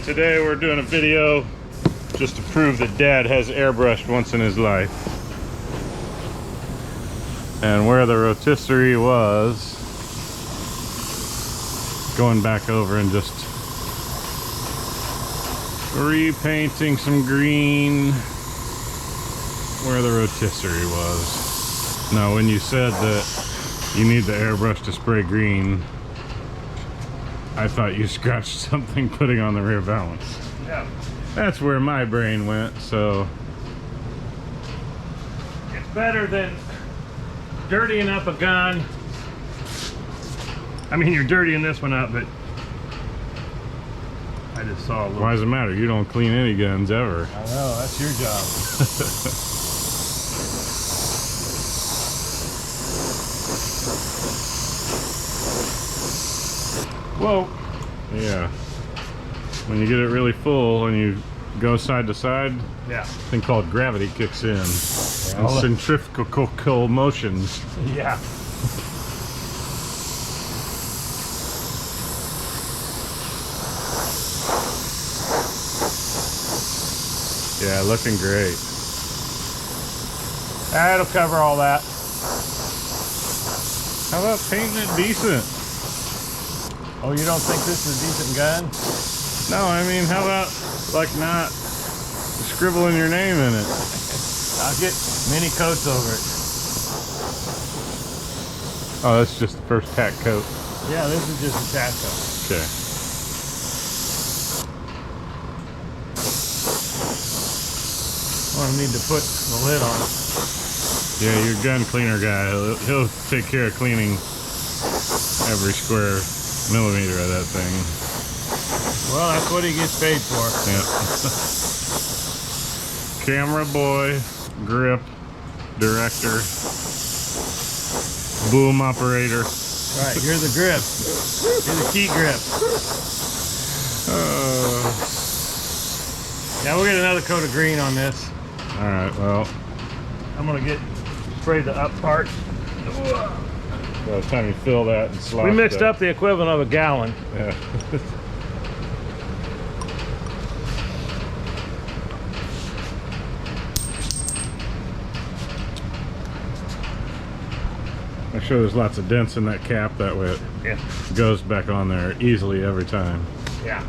Alright, today we're doing a video just to prove that Dad has airbrushed once in his life. And where the rotisserie was, going back over and just repainting some green where the rotisserie was. Now when you said that you need the airbrush to spray green, I thought you scratched something putting on the rear valance. Yeah. That's where my brain went, so. It's better than dirtying up a gun. I mean, you're dirtying this one up, but I just saw a little. Why does it matter? You don't clean any guns ever. I know, that's your job. Whoa. Yeah. When you get it really full and you go side to side, Yeah. a thing called gravity kicks in. Yeah, And centrifugal motions. Yeah. Yeah, looking great. That'll cover all that. How about painting it decent? Oh, you don't think this is a decent gun? No, I mean, how about like not scribbling your name in it? I'll get many coats over it. Oh, that's just the first tack coat. Yeah, this is just a tack coat. Okay. I'm gonna need to put the lid on it. Yeah, your gun cleaner guy, he'll take care of cleaning every square millimeter of that thing. Well, that's what he gets paid for. Yep. Camera boy, grip, director, boom operator. Right, you're the grip. You're the key grip. Now we'll get another coat of green on this. All right, well, I'm gonna spray the up part. by the time you fill that and slosh We mixed that. up the equivalent of a gallon. Yeah. Make sure there's lots of dents in that cap, that way it goes back on there easily every time. Yeah.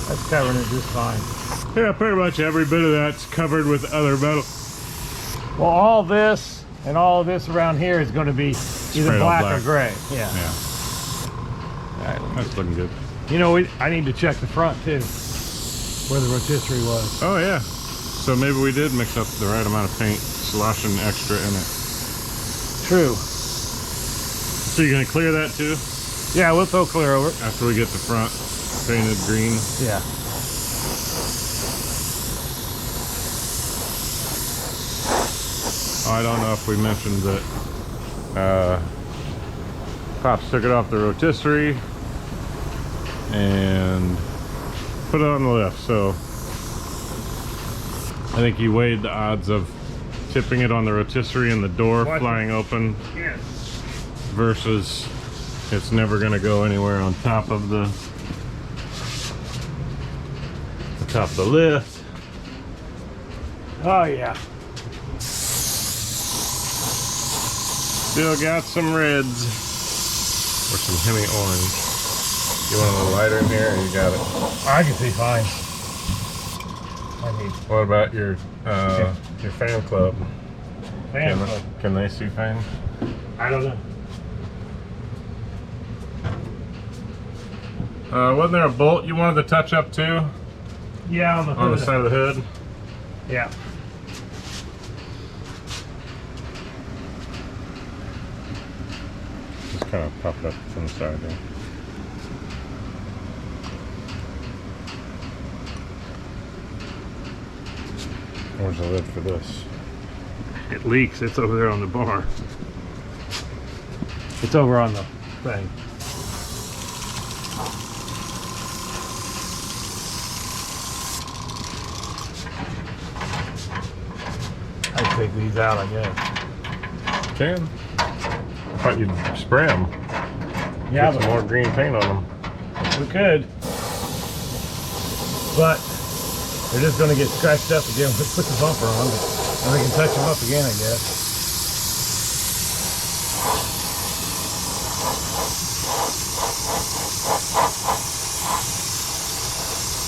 That's covering it just fine. Yeah, pretty much every bit of that's covered with other metal. Well, all this and all of this around here is going to be either Sprayed all black black. or gray. Yeah. Yeah, All right. that's looking good. You know, I need to check the front too, where the rotisserie was. Oh yeah, so maybe we did mix up the right amount of paint, sloshing extra in it. True. So you're gonna clear that too? Yeah, we'll throw clear over. After we get the front painted green? Yeah. Oh, I don't know if we mentioned that Pops took it off the rotisserie and put it on the lift, so I think he weighed the odds of tipping it on the rotisserie and the door flying open versus it's never going to go anywhere on top of the lift. Oh yeah. Still got some reds or some Hemi orange. You want a little lighter in here, or you got it? I can see fine. I need What about your fan club? fan club. Can they see fine? I don't know. Wasn't there a bolt you wanted to touch up too? Yeah, on the hood. On the side of the hood? Yeah. Just kind of pop it up from the side there. Where's the lid for this? It leaks. It's over there on the bar. It's over on the thing. these out, I guess. Can. I thought you'd spray them. Yeah, Get some more green paint on them. we could. But they're just going to get scratched up again. We'll put the bumper on, and we can touch them up again, I guess.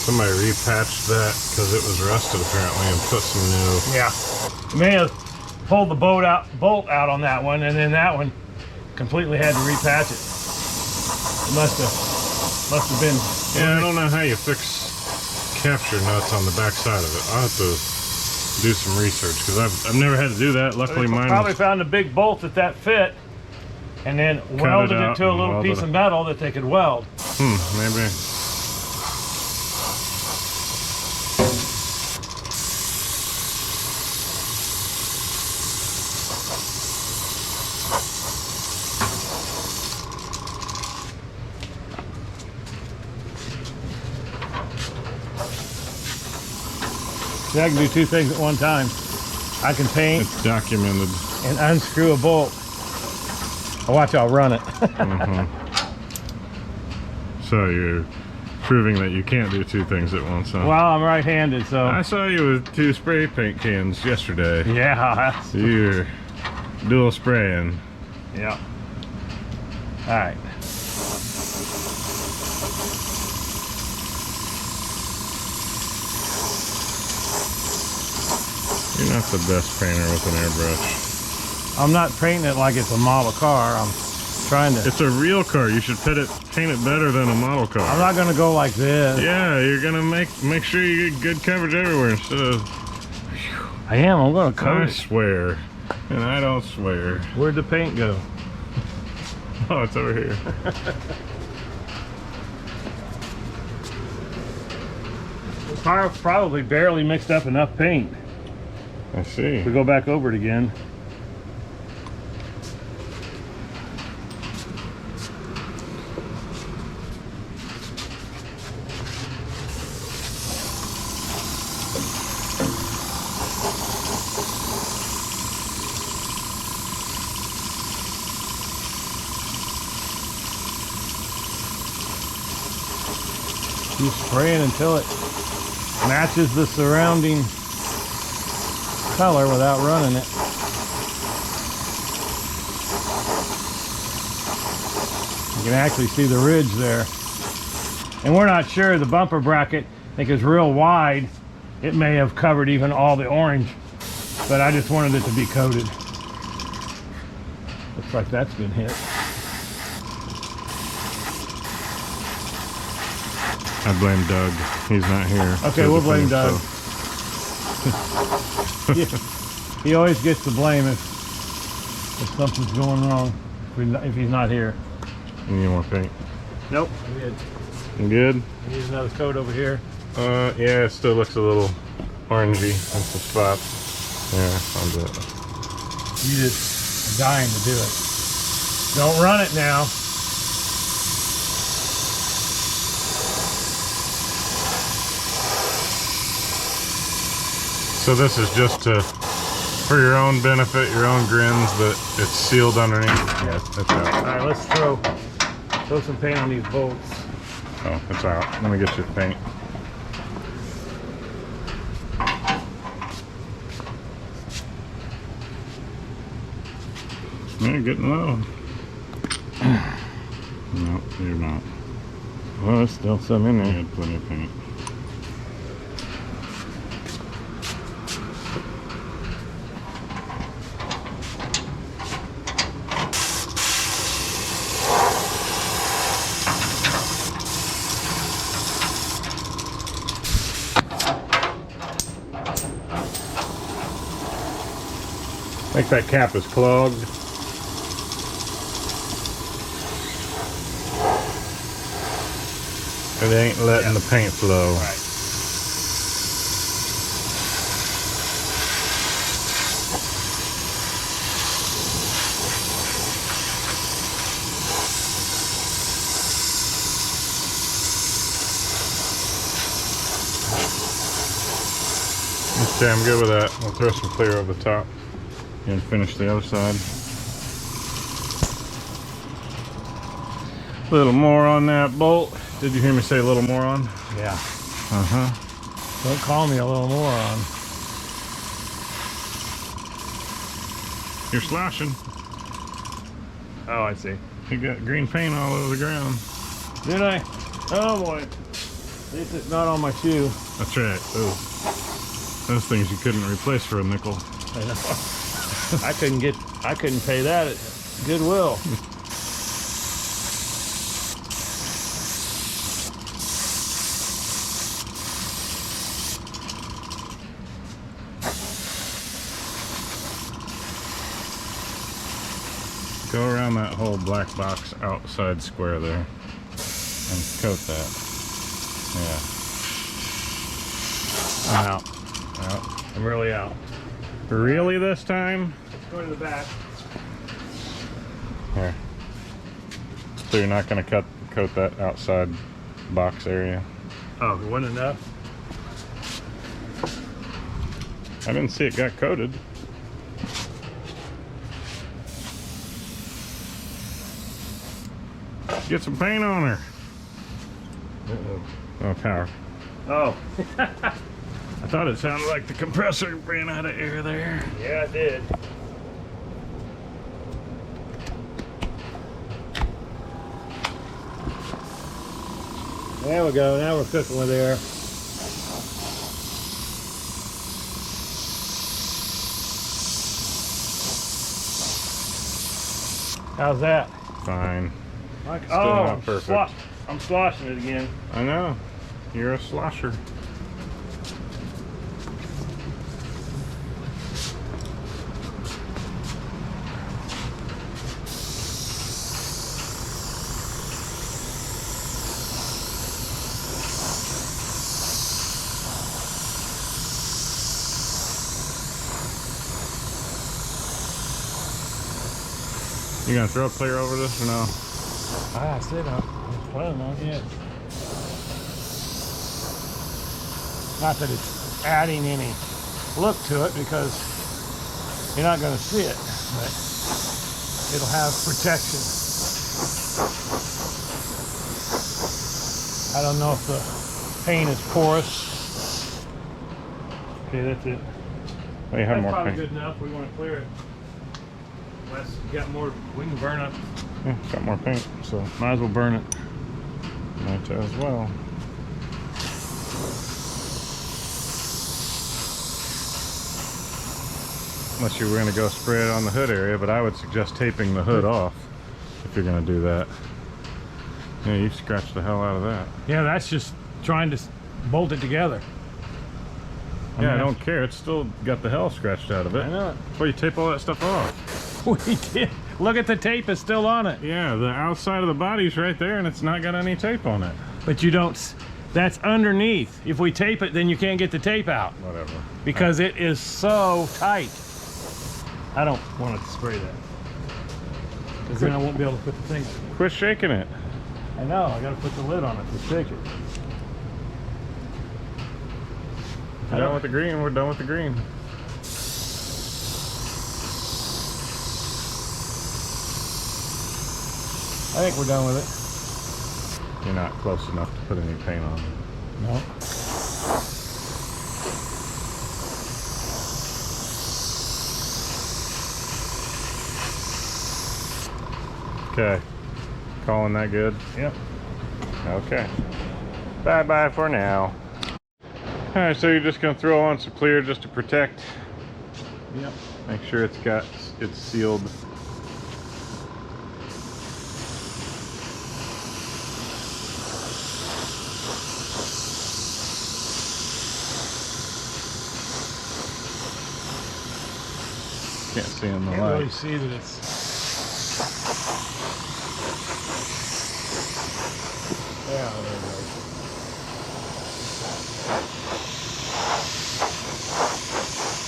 Somebody repatched that because it was rusted apparently and put some new. Yeah. You may have pulled the bolt out on that one, and then that one completely had to repatch it. It must have been. Yeah, I don't know how you fix capture nuts on the back side of it. I'll have to do some research because I've never had to do that. Luckily mine probably found a big bolt that fit, and then welded it to a little piece of metal that they could weld. Maybe. See, I can do two things at one time. I can paint. It's documented. And unscrew a bolt. Watch, I'll run it. So you're proving that you can't do two things at once, huh? Well, I'm right-handed, so. I saw you with 2 spray paint cans yesterday. Yeah. You're dual spraying. Yeah. All right. You're not the best painter with an airbrush. I'm not painting it like it's a model car. I'm trying to. It's a real car. You should paint it better than a model car. I'm not going to go like this. Yeah, you're gonna make sure you get good coverage everywhere instead of. I am. I'm going to coat I it. swear, and I don't swear. Where'd the paint go? Oh, it's over here. Probably barely mixed up enough paint. I see. We go back over it again. Keep spraying until it matches the surrounding color without running it. You can actually see the ridge there. And we're not sure. The bumper bracket, I think, is real wide. It may have covered even all the orange, but I just wanted it to be coated. Looks like that's been hit. I blame Doug. He's not here. Okay, we'll blame Doug. He always gets the blame if something's going wrong, if he's not here. You need more paint? Nope. I'm good. You good? I need another coat over here. Yeah, it still looks a little orangey in some spots. Yeah, I'll do it. You just are dying to do it. Don't run it now. So this is just for your own benefit, your own grins, but it's sealed underneath. Yes. It's out. All right, let's throw some paint on these bolts. Oh, it's out. Let me get your paint. You're getting low. No, you're not. Well, there's still some in You there. had plenty of paint. I think that cap is clogged. It ain't letting the paint flow. Right. Okay, I'm good with that. I'll throw some clear over the top. And finish the other side. A little more on that bolt. Did you hear me say a little more on? Yeah. Uh-huh. Don't call me a little moron. You're sloshing. Oh, I see. You got green paint all over the ground. Did I? Oh boy. At least it's not on my shoe. That's right. Those things you couldn't replace for a nickel. I know. I couldn't pay that at Goodwill. Go around that whole black box outside square there and coat that. Yeah. I'm out. Out. I'm really out. Really this time? Let's go to the back. Here. So you're not going to coat that outside box area? Oh, it wasn't enough? I didn't see it got coated. Get some paint on her. Oh, power. Oh. I thought it sounded like the compressor ran out of air there. Yeah, it did. There we go. Now we're cooking with air. How's that? Fine. Like, Still not perfect. I'm sloshing it again. I know. You're a slosher. You gonna throw a clear over this or no? I said I was planning on it. Not that it's adding any look to it because you're not going to see it, but it'll have protection. I don't know if the paint is porous. Okay, that's it. Oh, you have That's more probably paint. good enough. We want to clear it. Unless you got more, we can burn up. Yeah, got more paint, so Might as well burn it. might as well. Unless you were going to go spray it on the hood area, but I would suggest taping the hood off if you're going to do that. Yeah, you scratched the hell out of that. Yeah, that's just trying to bolt it together. Yeah, I don't care. It's still got the hell scratched out of it. I know it. Well, you tape all that stuff off. We did. Look at the tape, it's still on it. Yeah, the outside of the body's right there, and it's not got any tape on it. But you don't, that's underneath. If we tape it, then you can't get the tape out. Whatever. Because it is so tight. I don't want to spray that. Because then I won't be able to put the thing. Quit shaking it. I know, I gotta put the lid on it to shake it. We're done with the green. We're done with the green. I think we're done with it. You're not close enough to put any paint on. No. Okay. Calling that good? Yep. Okay. Bye-bye for now. Alright, so you're just going to throw on some clear just to protect. Yep. Make sure it's sealed. Can't see in the Can't light. really see that it's. Yeah, there it goes.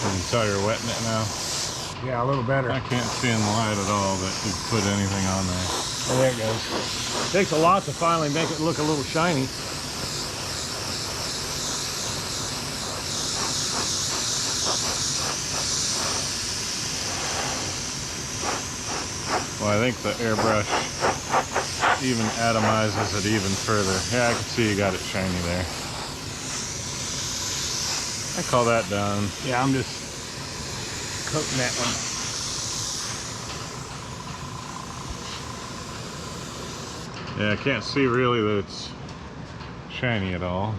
You can tell you're wetting it now. Yeah, a little better. I can't see in the light at all that you put anything on there. Oh, there it goes. Takes a lot to finally make it look a little shiny. Well, I think the airbrush even atomizes it even further. Yeah, I can see you got it shiny there. I call that done. Yeah, I'm just coating that one. Yeah, I can't see really that it's shiny at all.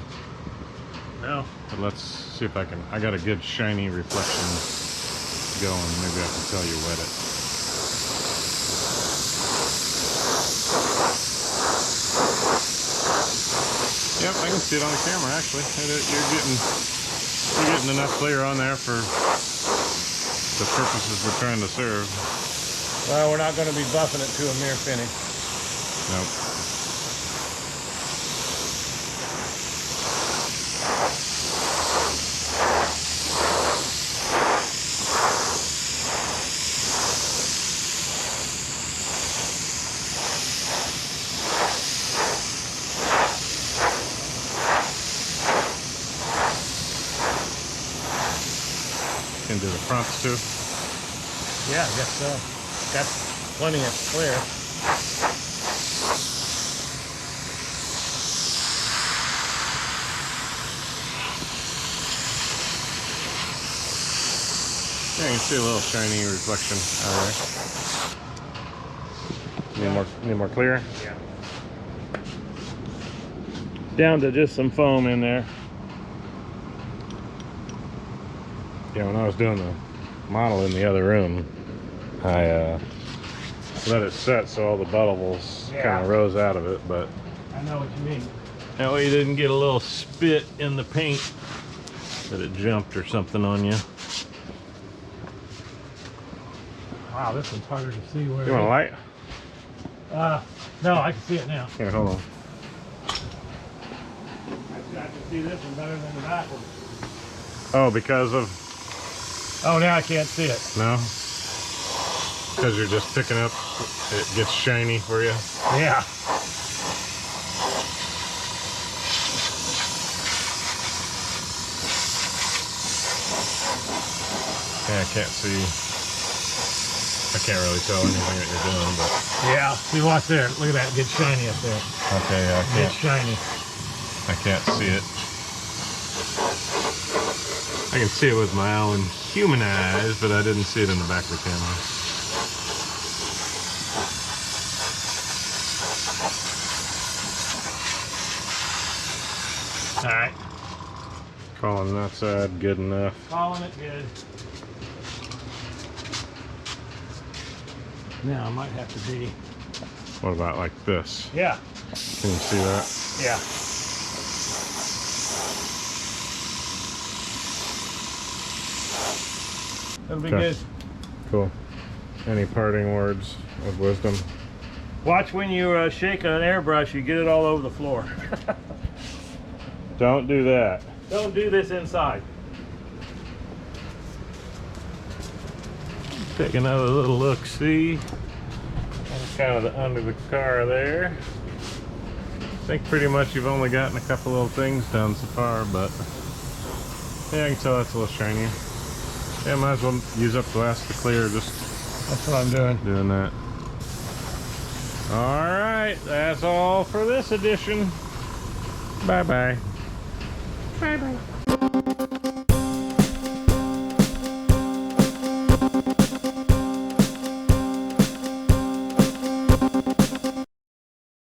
No. But let's see if I can. I got a good shiny reflection going. Maybe I can tell you wet it. Yep, I can see it on the camera actually. You're getting enough clear on there for the purposes we're trying to serve. Well, we're not going to be buffing it to a mere finish. Nope. Can do the fronts too. Yeah, I guess so. Got plenty of clear. Yeah, you can see a little shiny reflection out there. Need more clear? Yeah. Down to just some foam in there. Yeah, when I was doing the model in the other room, I let it set so all the bubbles kind of rose out of it, but I know what you mean. that way you didn't get a little spit in the paint that it jumped or something on you. Wow, this one's harder to see where You want a light? no, I can see it now. Here, hold on. I can see this one better than the back one. Oh, because of... Oh, now I can't see it. No? Because you're just picking up, it gets shiny for you? Yeah. Yeah, I can't see. I can't really tell anything that you're doing, but... Yeah, see, watch there. Look at that, it gets shiny up there. Okay, yeah, I It gets shiny. can't see it. I can see it with my own human eyes, but I didn't see it in the back of the camera. All right. Calling that side good enough. Calling it good. Now I might have to be. What about like this? Yeah. Can you see that? Yeah. It'll be Okay. good. Cool. Any parting words of wisdom? Watch when you shake an airbrush, you get it all over the floor. Don't do that. Don't do this inside. Take another little look-see. That's kind of the under the car there. I think pretty much you've only gotten a couple little things done so far, but yeah, I can tell that's a little shinier. Yeah, might as well use up the last to clear, just That's what I'm doing. that. All right, that's all for this edition. Bye-bye. Bye-bye.